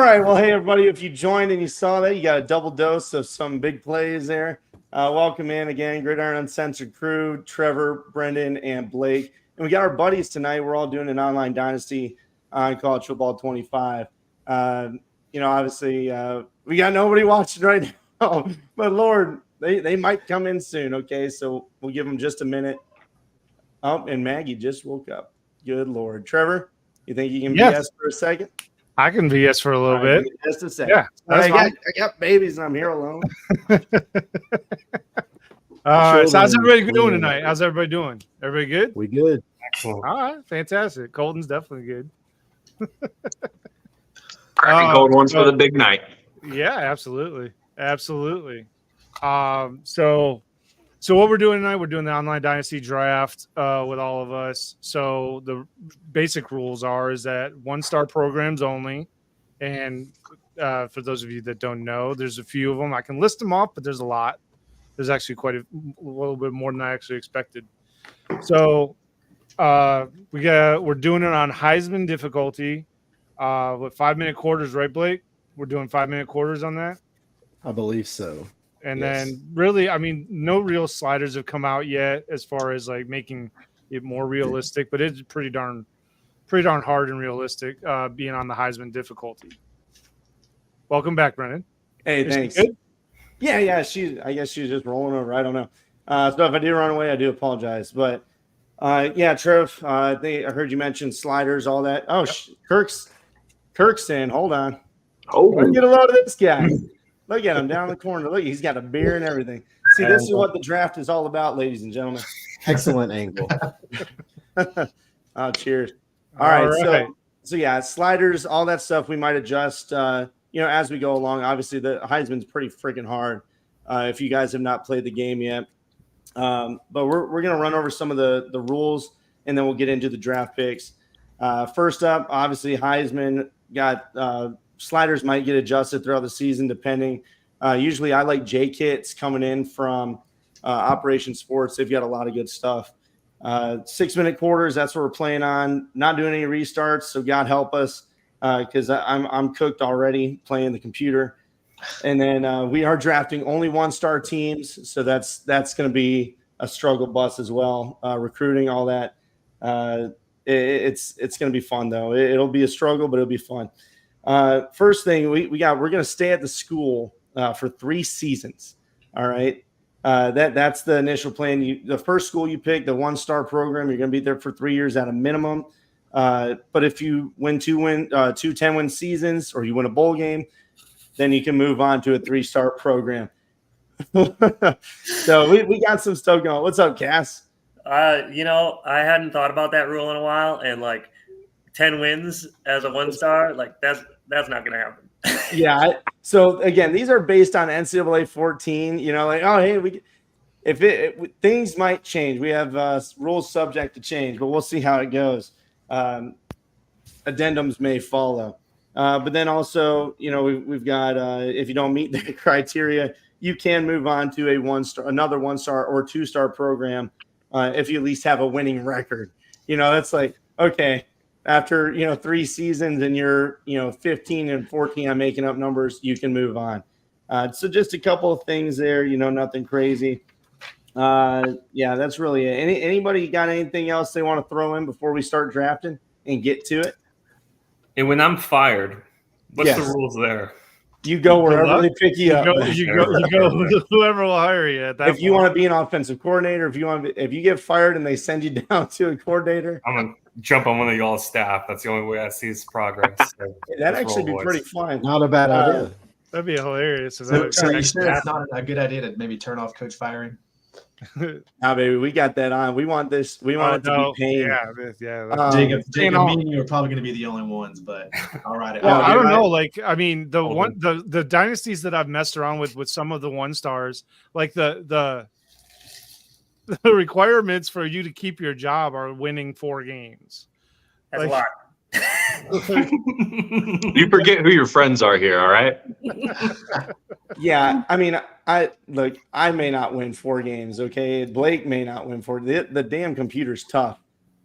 right. Well, hey, everybody, if you joined and you saw that, you got a double dose of some big plays there. Welcome in again, Gridiron Uncensored crew, Trevor, Brenden, and Blake. And we got our buddies tonight. We're all doing an online Dynasty on College Football 25. Obviously, we got nobody watching right now. But, Lord, they might come in soon, okay? So we'll give them just a minute. Oh, and Maggie just woke up. Good Lord. Trevor, you think you can BS for a second? I can BS for a little bit. Just a second. Yeah, I got babies and I'm here alone. So how's everybody doing tonight? How's everybody doing? Everybody good? We good. Excellent. All right, fantastic. Colton's definitely good. Cracking cold ones for the big night. Yeah, absolutely. So what we're doing tonight, we're doing the online Dynasty draft with all of us. So the basic rules is that 1-star programs only. And for those of you that don't know, there's a few of them. I can list them off, but there's a lot. There's actually quite a little bit more than I actually expected. So we're doing it on Heisman difficulty with 5-minute quarters, right, Blake? We're doing 5-minute quarters on that? I believe so. And then really, I mean, no real sliders have come out yet as far as like making it more realistic, but it's pretty darn hard and realistic being on the Heisman difficulty. Welcome back, Brenden. Hey, thanks. Yeah. I guess she's just rolling over. I don't know. So if I did run away, I do apologize. But Trev, I heard you mention sliders, all that. Oh, yep. Kirk's in. Hold on. Oh, let's get a load of this guy. Look at him down in the corner. Look, he's got a beer and everything. See, this is what the draft is all about, ladies and gentlemen. Excellent angle. Oh, cheers. All right. So yeah, sliders, all that stuff we might adjust, as we go along. Obviously, the Heisman's pretty freaking hard if you guys have not played the game yet. But we're going to run over some of the rules, and then we'll get into the draft picks. First up, obviously, Heisman got sliders might get adjusted throughout the season, depending. Usually I like J-Kits coming in from Operation Sports. They've got a lot of good stuff. 6-minute quarters, that's what we're playing on. Not doing any restarts, so God help us because I'm cooked already playing the computer. And then we are drafting only 1-star teams, so that's going to be a struggle bus as well. Recruiting, all that. It's going to be fun, though. It'll be a struggle, but it'll be fun. First thing we're going to stay at the school for 3 seasons. All right. That's the initial plan. The first school you pick, the 1-star program, you're going to be there for 3 years at a minimum. But if you win two 10-win seasons or you win a bowl game, then you can move on to a 3-star program. So we got some stuff going. What's up, Cass? I hadn't thought about that rule in a while, and 10 wins as a 1-star, that's not going to happen. Yeah. So again, these are based on NCAA 14. Things might change. We have rules subject to change, but we'll see how it goes. Addendums may follow. But then also, we've got if you don't meet the criteria, you can move on to another 1-star or 2-star program if you at least have a winning record. That's like, okay. After 3 seasons and you're 15 and 14, I'm making up numbers, you can move on. So just a couple of things there, nothing crazy. That's really it. Anybody got anything else they want to throw in before we start drafting and get to it? And when I'm fired, what's the rules there? You go wherever they pick you up. You go whoever will hire you. If you want to be an offensive coordinator, if you get fired and they send you down to a coordinator, I'm gonna jump on one of y'all's staff. That's the only way I see his progress. So that'd actually be pretty fun. Not a bad idea. That'd be hilarious. So you said it's not a good idea to maybe turn off coach firing? Nah, baby, we got that on. We want this. We want it to be pain. Yeah. Jacob, me and you are probably going to be the only ones, but all right. Well, I don't know. The dynasties that I've messed around with some of the 1-stars, like the requirements for you to keep your job are winning 4 games. That's a lot. You forget who your friends are here, all right? Yeah, I mean, I may not win 4 games, okay? Blake may not win 4. The damn computer's tough.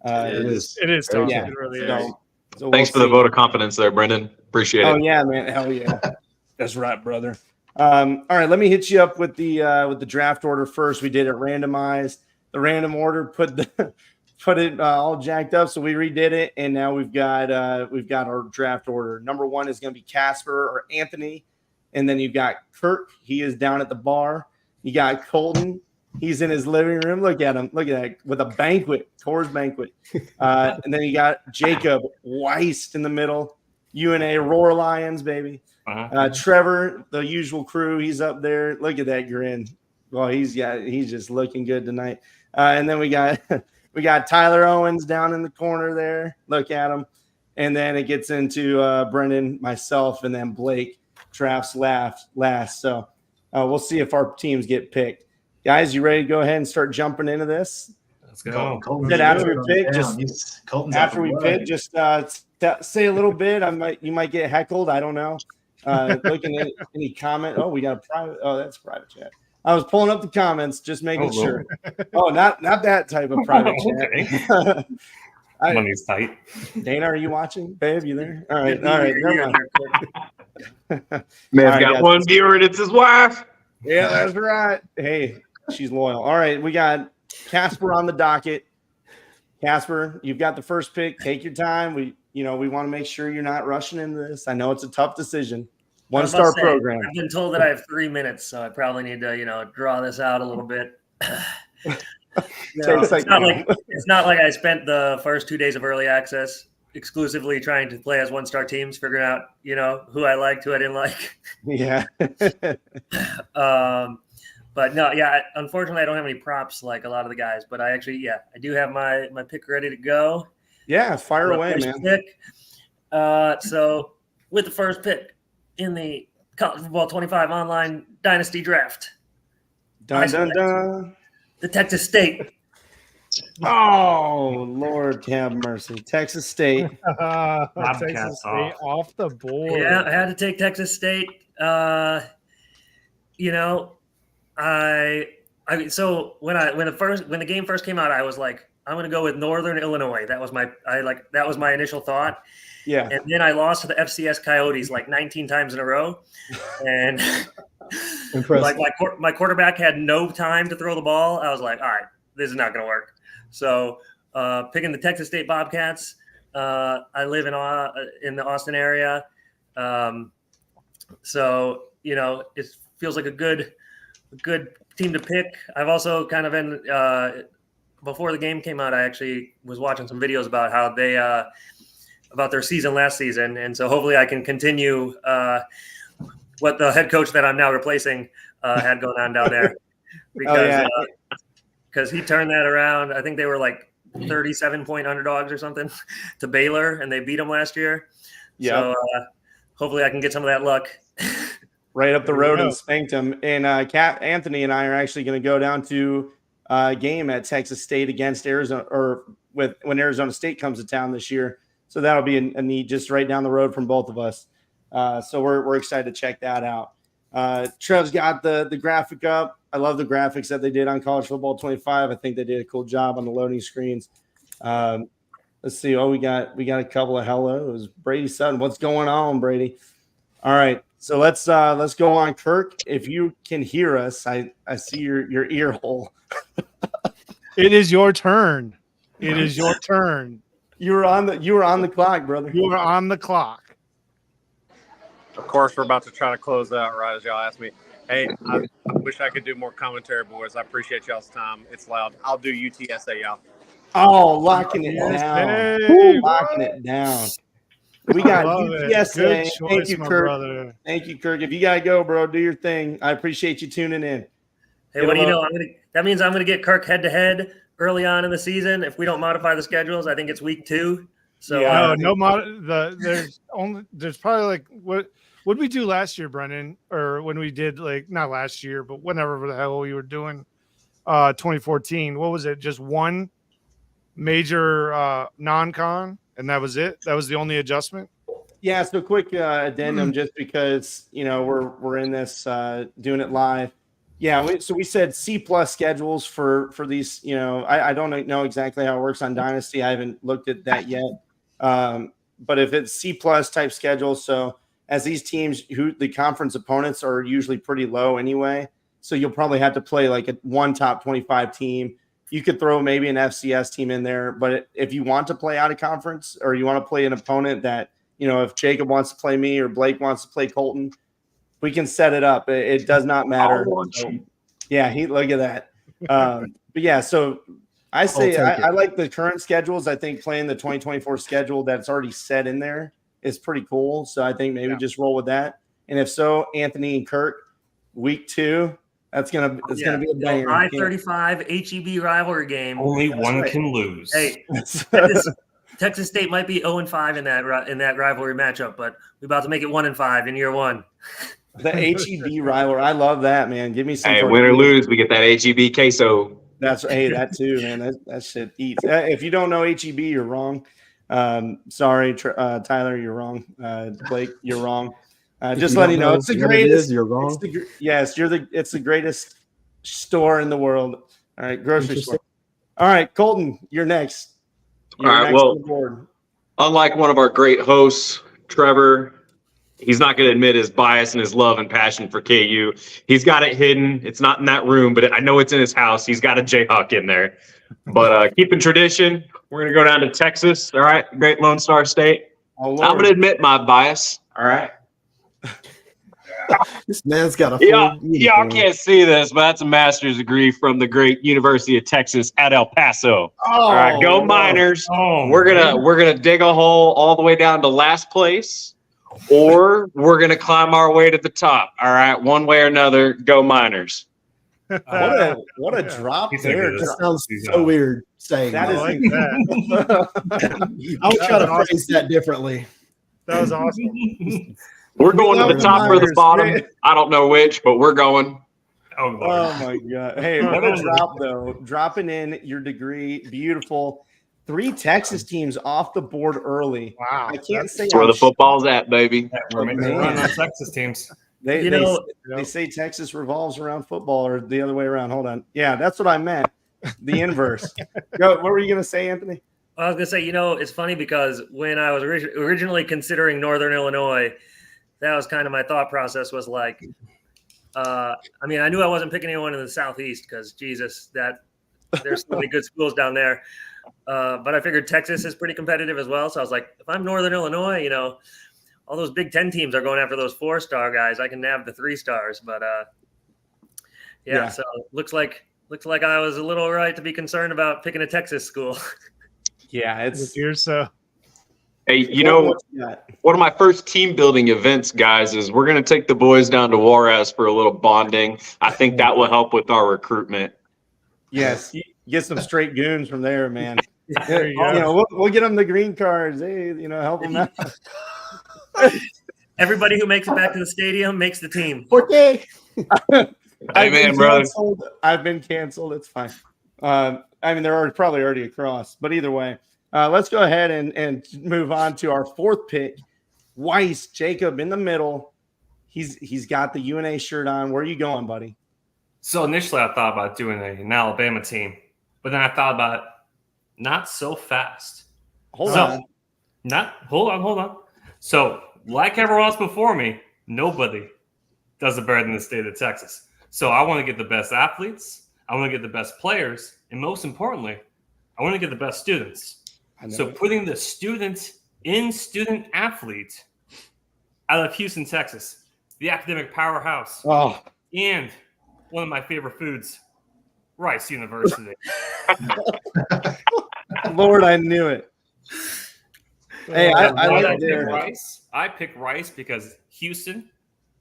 It is tough. Yeah, it really so, is. So Thanks for we'll the see. vote of confidence there, Brenden. Appreciate Oh it. yeah, man. Hell yeah. That's right, brother. All right, let me hit you up with the draft order first. We did it randomized. The random order put it all jacked up, so we redid it, and now we've got our draft order. Number 1 is going to be Casper or Anthony, and then you've got Kirk. He is down at the bar. You got Colton. He's in his living room. Look at him. Look at that with a banquet, Coors banquet. And then you got Jacob Weist in the middle. UNA Roar Lions, baby. Trevor, the usual crew, he's up there. Look at that grin. Well, he's just looking good tonight. And then we got Tyler Owens down in the corner there. Look at him. And then it gets into Brenden, myself, and then Blake drafts last. So we'll see if our teams get picked. Guys, you ready to go ahead and start jumping into this? Let's go. Colton's After we pick, just say a little bit. You might get heckled. I don't know. Looking at any comment. Oh, we got a private. Oh, that's private chat. I was pulling up the comments, just making sure. Oh, not that type of private chat. Money's tight. Dana, are you watching? Babe, you there? All right. Never mind. Man's got one viewer and it's his wife. Yeah, that's right. Hey, she's loyal. All right, we got Casper on the docket. Casper, you've got the first pick. Take your time. We want to make sure you're not rushing into this. I know it's a tough decision. 1-star program. I've been told that I have 3 minutes, so I probably need to, draw this out a little bit. It's not like I spent the first 2 days of early access exclusively trying to play as 1-star teams, figuring out, who I liked, who I didn't like. Yeah. But no, unfortunately I don't have any props like a lot of the guys, but I do have my pick ready to go. Yeah, fire away, man. Pick. So with the first pick in the College Football 25 online Dynasty draft, the Texas State. Oh, Lord have mercy. Texas State. Texas State off the board. Yeah, I had to take Texas State. So when the game first came out, I was like, I'm going to go with Northern Illinois. That was my initial thought. Yeah. And then I lost to the FCS Coyotes like 19 times in a row. And like my quarterback had no time to throw the ball. I was like, all right, this is not going to work. So picking the Texas State Bobcats. I live in the Austin area. So, it feels like a good team to pick. I've also kind of been before the game came out, I actually was watching some videos about how they about their season last season, and so hopefully I can continue what the head coach that I'm now replacing had going on down there, because he turned that around. I think they were like 37-point underdogs or something to Baylor, and they beat them last year. Yeah. So hopefully I can get some of that luck. Right up the road and spanked him. And Anthony and I are actually going to go down to a game at Texas State against Arizona, or when Arizona State comes to town this year. So that'll be a neat, just right down the road from both of us. So we're excited to check that out. Trev's got the graphic up. I love the graphics that they did on College Football 25. I think they did a cool job on the loading screens. Let's see. Oh, we got a couple of hellos. Brady Sutton. What's going on, Brady? All right. So let's go on, Kirk. If you can hear us, I see your ear hole. It is your turn. It is your turn. You were on the clock, brother. You were on the clock. Of course, we're about to try to close out right as y'all asked me. Hey, I wish I could do more commentary, boys. I appreciate y'all's time. It's loud. I'll do UTSA, y'all. Oh, locking it down. Hey, locking it down. We got UTSA. Thank you, Kirk. Brother. Thank you, Kirk. If you gotta go, bro, do your thing. I appreciate you tuning in. Hey, what do you know? That means I'm gonna get Kirk head to head early on in the season. If we don't modify the schedules, I think it's week 2. So there's probably like what did we do last year, Brenden? Or when we did not last year, but whenever the hell we were doing 2014. What was it? Just one major non-con, and that was it. That was the only adjustment. Yeah. So quick addendum, just because we're in this doing it live. Yeah. So we said C+ schedules for these. I don't know exactly how it works on Dynasty. I haven't looked at that yet. but if it's C+ type schedule, so as these teams who the conference opponents are usually pretty low anyway, so you'll probably have to play like one top 25 team. You could throw maybe an FCS team in there, but if you want to play out of conference or you want to play an opponent that, if Jacob wants to play me or Blake wants to play Colton, we can set it up. It does not matter. So, yeah, look at that. But yeah, so I say I like the current schedules. I think playing the 2024 schedule that's already set in there is pretty cool. So I think maybe just roll with that. And if so, Anthony and Kirk, week 2, it's gonna be a banger. I-35 HEB rivalry game. Only one can lose. Hey, Texas State might be 0-5 in that rivalry matchup, but we're about to make it 1-5 in year 1. The HEB rivalry, I love that, man. Give me some. Hey, win or lose, we get that HEB queso. That's that too, man. That shit eats. If you don't know HEB, you're wrong. Sorry, Tyler, you're wrong. Blake, you're wrong. Just letting you know, it's the greatest. You're wrong. It's the greatest store in the world. All right, grocery store. All right, Colton, you're next. All right. Well, unlike one of our great hosts, Trevor, he's not going to admit his bias and his love and passion for KU. He's got it hidden. It's not in that room, but I know it's in his house. He's got a Jayhawk in there. But keeping tradition, we're going to go down to Texas. All right, great Lone Star State. I'm going to admit my bias. All right. This man's got a y'all can't see this, but that's a master's degree from the great University of Texas at El Paso. All right, go Miners. We're gonna dig a hole all the way down to last place, or we're gonna climb our way to the top. All right, one way or another, go Miners. What a drop there! That sounds so weird saying that. Like that. I would try to phrase that differently. That was awesome. We're going to the top or the bottom. I don't know which, but we're going. Oh my God. Hey, what a drop, though. Dropping in your degree. Beautiful. 3 Texas teams off the board early. Wow. I can't say where the football's at, baby. We're making a run on Texas teams. They say Texas revolves around football or the other way around. Hold on. Yeah, that's what I meant. The inverse. What were you going to say, Anthony? I was going to say, it's funny because when I was originally considering Northern Illinois, that was kind of my thought process was like, I knew I wasn't picking anyone in the Southeast because Jesus, there's so many good schools down there. But I figured Texas is pretty competitive as well. So I was like, if I'm Northern Illinois, all those Big Ten teams are going after those 4-star guys. I can nab the 3 stars, but yeah. So looks like I was a little right to be concerned about picking a Texas school. Yeah, it's so. Hey, one of my first team building events, guys, is we're going to take the boys down to Juarez for a little bonding. I think that will help with our recruitment. Yes, get some straight goons from there, man. There you go. We'll get them the green cards. Hey, help them out. Everybody who makes it back to the stadium makes the team. Okay. Amen, brother. I've been canceled. It's fine. They're probably already across, but either way. Let's go ahead and move on to our 4th pick. Weiss, Jacob in the middle. He's got the UNA shirt on. Where are you going, buddy? So initially I thought about doing an Alabama team, but then I thought about not so fast. Hold on. So like everyone else before me, nobody does it better than the state of Texas. So I want to get the best athletes. I want to get the best players. And most importantly, I want to get the best students. So putting the student athlete out of Houston, Texas, the academic powerhouse, and one of my favorite foods, Rice University. Lord, I knew it. Hey, I pick Rice. I picked Rice because Houston.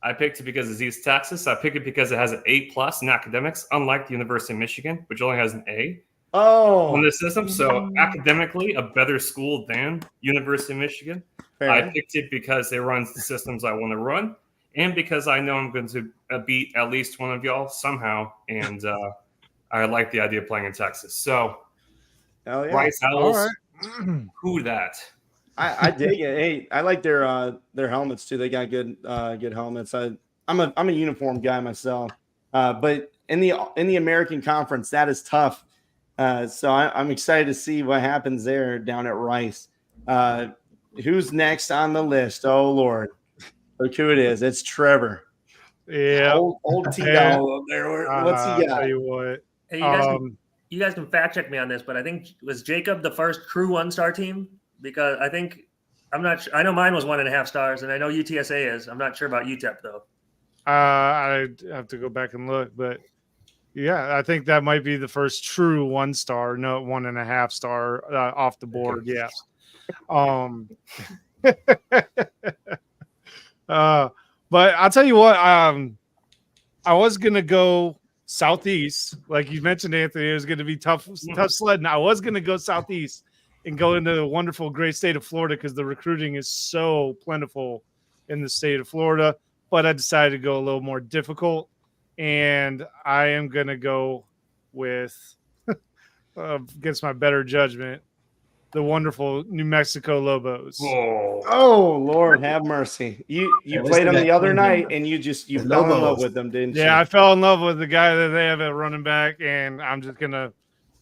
I picked it because it's East Texas. I picked it because it has an A+ in academics, unlike the University of Michigan, which only has an A. On the system, so academically a better school than University of Michigan. I picked it because it runs the systems I want to run, and because I know I'm going to beat at least one of y'all somehow, and I like the idea of playing in Texas. So, Rice Owls, who that? I dig it. Hey, I like their helmets too. They got good helmets. I'm a uniform guy myself, but in the American Conference, that is tough. So I'm excited to see what happens there down at Rice. who's next on the list? Oh Lord, look who it is. It's Trevor. Yeah, old T-Dog there. What's he got? Tell you what. Hey, you guys can fact check me on this, but I think was Jacob the first true 1-star team? Because I'm not sure. I know mine was 1.5 stars, and I know UTSA is. I'm not sure about UTEP though. I have to go back and look, but yeah, I think that might be the first true 1-star, no 1.5 star off the board. Okay. Yes. But I'll tell you what, I was gonna go Southeast, like you mentioned, Anthony. It was going to be tough sledding. I was going to go Southeast and go into the wonderful, great state of Florida because the recruiting is so plentiful in the state of Florida. But I decided to go a little more difficult, and I am going to go with, against my better judgment, the wonderful New Mexico Lobos. Oh Lord, have mercy! You played them the other night, and you fell in love with them, didn't you? Yeah, I fell in love with the guy that they have at running back, and I'm just gonna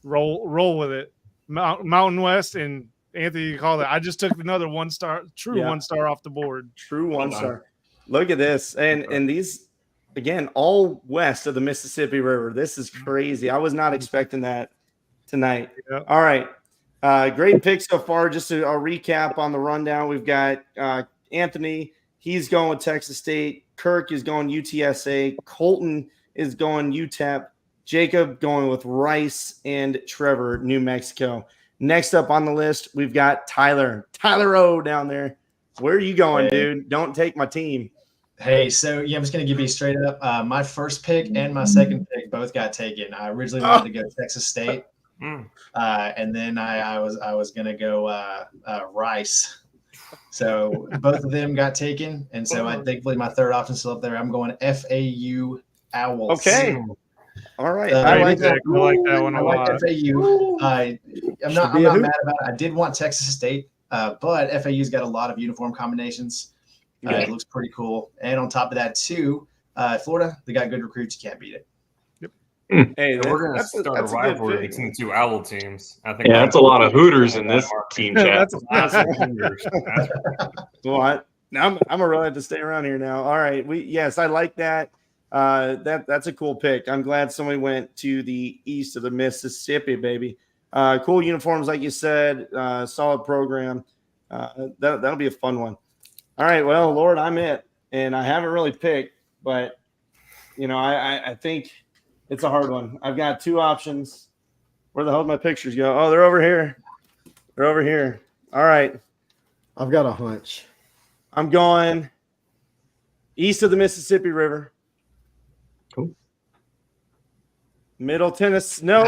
roll with it. Mountain West, and Anthony, you called it. I just took another 1-star, true 1-star off the board. True 1-star. Look at this, and these again all west of the Mississippi River. This is crazy. I was not expecting that tonight. Yep. All right. Great pick so far. Just a recap on the rundown. We've got Anthony. He's going with Texas State. Kirk is going UTSA. Colton is going UTEP. Jacob going with Rice, and Trevor, New Mexico. Next up on the list, we've got Tyler O down there. Where are you going, dude? Don't take my team. Hey, so I'm just going to give you straight up. My first pick and my second pick both got taken. I originally wanted to go Texas State. And then I was gonna go Rice, so both of them got taken, and so I thankfully my third option still up there. I'm going FAU Owls. Okay, all right. I like that. I like that one a lot. I like FAU. I'm not mad about it. I did want Texas State, but FAU's got a lot of uniform combinations. It looks pretty cool, and on top of that too, Florida, they got good recruits. You can't beat it. Hey, we're going to start a rivalry between the two Owl teams. I think. Yeah, that's a lot of Hooters in this team chat. That's Hooters. Well, I'm really have to stay around here now. All right, I like that. That's a cool pick. I'm glad somebody went to the east of the Mississippi, baby. Cool uniforms, like you said. Solid program. That'll be a fun one. All right, well, Lord, I'm it, and I haven't really picked, but I think. It's a hard one. I've got two options. Where the hell did my pictures go? Oh, they're over here. They're over here. All right. I've got a hunch. I'm going east of the Mississippi River. Cool. Middle Tennessee. No,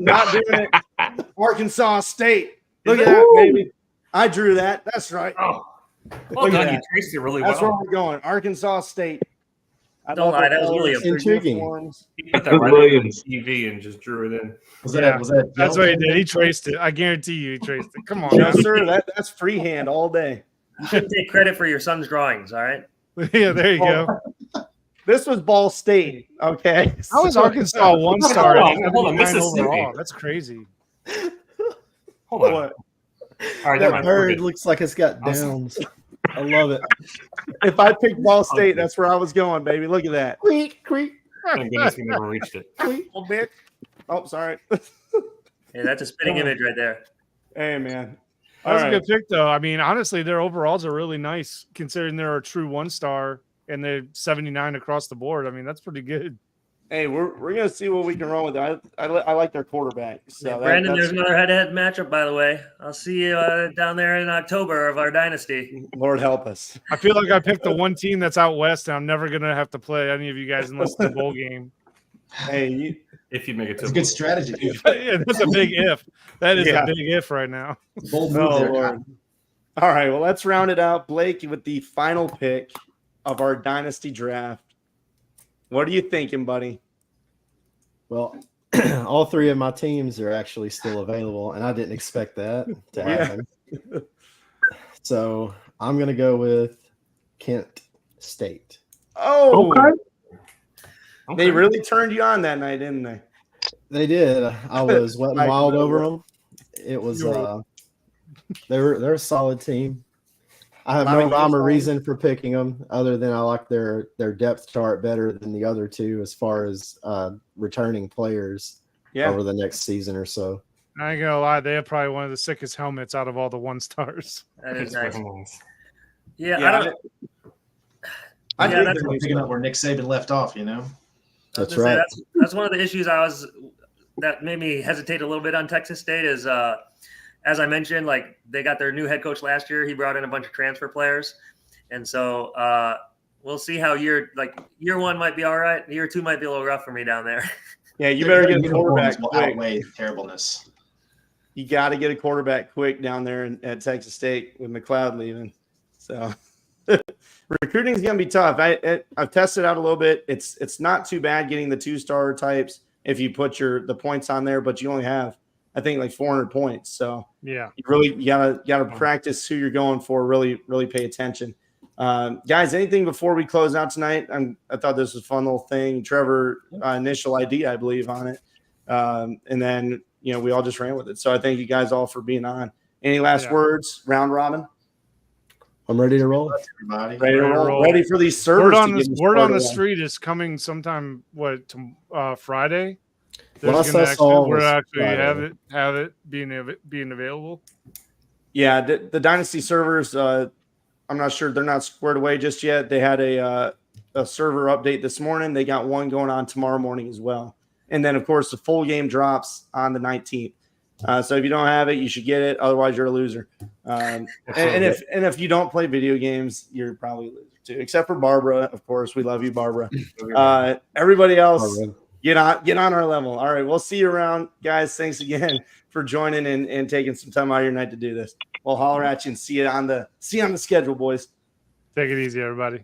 not doing it. Arkansas State. Look at that, baby. I drew that. That's right. Oh, well done. You traced it really well. That's where we're going. Arkansas State. Don't lie, that was really intriguing. He put that right on TV and just drew it in. Was that that's what he did. He traced it. I guarantee you, he traced it. Come on, no, sir. That's freehand all day. You should take credit for your son's drawings. All right. Yeah, there you go. This was Ball State. Okay. How was Arkansas 1-star? Hold on, Mississippi. Overall? That's crazy. Hold on. What? All right, that bird looks like it's got downs. I love it. If I picked Ball State, that's where I was going, baby. Look at that. Creak. Thank goodness we never reached it. Oh, sorry. Hey, that's a spitting image right there. Hey, man. That was a good pick, though. I mean, honestly, their overalls are really nice, considering they're a true 1-star and they're 79 across the board. I mean, that's pretty good. Hey, we're gonna see what we can run with. I like their quarterback. So Brenden, there's another head-to-head matchup, by the way. I'll see you down there in October of our Dynasty. Lord help us. I feel like I picked the one team that's out west, and I'm never gonna have to play any of you guys unless it's a bowl game. Hey, if you make it to a good strategy. Yeah, that's a big if. That is a big if right now. Bold move there. Lord. All right, well, let's round it out, Blake, with the final pick of our Dynasty draft. What are you thinking, buddy? Well, all three of my teams are actually still available, and I didn't expect that to happen. So I'm going to go with Kent State. Oh, okay. They really turned you on that night, didn't they? They did. I was wet and wild over them. It was They're a solid team. I have no rhyme or reason for picking them other than I like their depth chart better than the other two as far as returning players over the next season or so. I ain't gonna lie, they have probably one of the sickest helmets out of all the 1-stars. That is nice. Yeah, I think they're picking up where Nick Saban left off. That's right. That's one of the issues that made me hesitate a little bit on Texas State is, as I mentioned, like they got their new head coach last year. He brought in a bunch of transfer players. And so we'll see how year one might be all right. Year two might be a little rough for me down there. Yeah, you better get a quarterback quick. Outweigh terribleness. You got to get a quarterback quick down there at Texas State with McLeod leaving. So recruiting is going to be tough. I've tested out a little bit. It's not too bad getting the 2-star types if you put the points on there, but you only have, I think, like 400 points. So yeah, you gotta practice who you're going for. Really, really pay attention. Guys, anything before we close out tonight? I thought this was a fun little thing. Trevor, initial idea, I believe, on it. And then, we all just ran with it. So I thank you guys all for being on. Any last words? Round robin? I'm ready to roll. Everybody. Ready to roll. Ready for these servers. Word on the street is coming sometime, Friday? We're actually have it being available. Yeah, the Dynasty servers, I'm not sure, they're not squared away just yet. They had a server update this morning. They got one going on tomorrow morning as well. And then, of course, the full game drops on the 19th. So if you don't have it, you should get it. Otherwise, you're a loser. And if you don't play video games, you're probably a loser too. Except for Barbara, of course. We love you, Barbara. Everybody else, get on our level. All right, we'll see you around, guys. Thanks again for joining and taking some time out of your night to do this. We'll holler at you and see you on the schedule, boys. Take it easy, everybody.